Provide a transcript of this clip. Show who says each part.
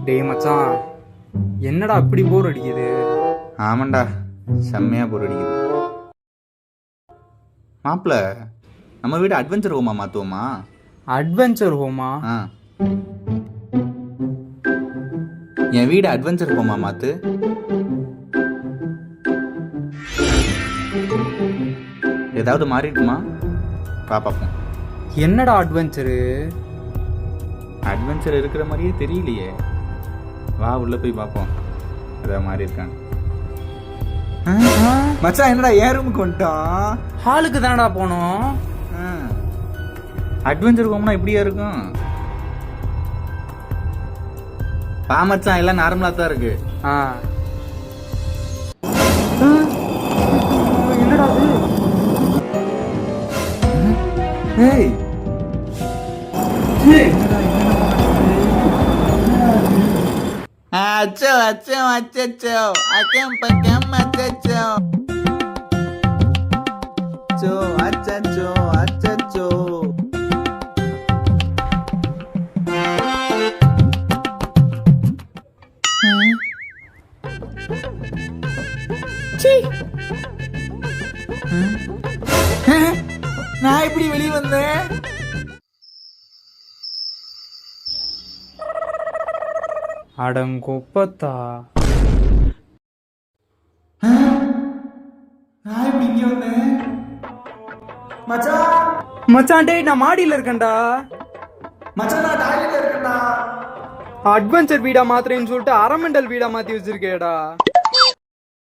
Speaker 1: டேய் மச்சான், என்னடா அப்படி போர் அடிக்குது?
Speaker 2: ஆமாண்டா, செம்மையாக போர் அடிக்குது. மாப்பிள்ள, நம்ம வீடு அட்வென்ச்சர் ஹோமா மாற்றுவோமா?
Speaker 1: அட்வென்ச்சர் ஹோமா?
Speaker 2: ஆ, என் வீடு அட்வென்ச்சர் ஹோமா மாற்று. ஏதாவது மாறி இருக்குமா? பார்ப்போம்.
Speaker 1: என்னடா அட்வென்ச்சரு?
Speaker 2: அட்வென்ச்சர் இருக்கிற மாதிரியே தெரியலையே. வா உள்ள போய் பார்ப்போம் ஏதாவது மாறி இருக்கான்னு. மச்சான், என்னடா ஏன் ரூமுக்கு வந்துட்டோம்?
Speaker 1: ஹாலுக்கு தானடா போனோம்.
Speaker 2: அட்வென்ச்சர் ஹோம்னா இப்படியா இருக்கும்? பா மச்சான், எல்லாம் நார்மலா தான் இருக்கு.
Speaker 1: என்னடா அது?
Speaker 2: ஏய், அச்சோ அச்சோ அச்சோ அச்சம் பக்கம் அச்சோ அச்சோ அச்சோ. நான் இப்படி வெளியே வந்தேன்.
Speaker 1: அடங்கொப்பத்தா,
Speaker 2: நான் இப்படி இங்க வந்தேன். மச்சான்
Speaker 1: மச்சான், டேய் நான் மாடியில இருக்கேன்டா.
Speaker 2: மச்சான், நான் டாய்லெட்ல இருக்கேன்டா.
Speaker 1: அட்வென்ச்சர் வீடா மாத்திரேன்னு சொல்லிட்டு அரமண்டல் வீடா மாத்தி வச்சிருக்கேடா.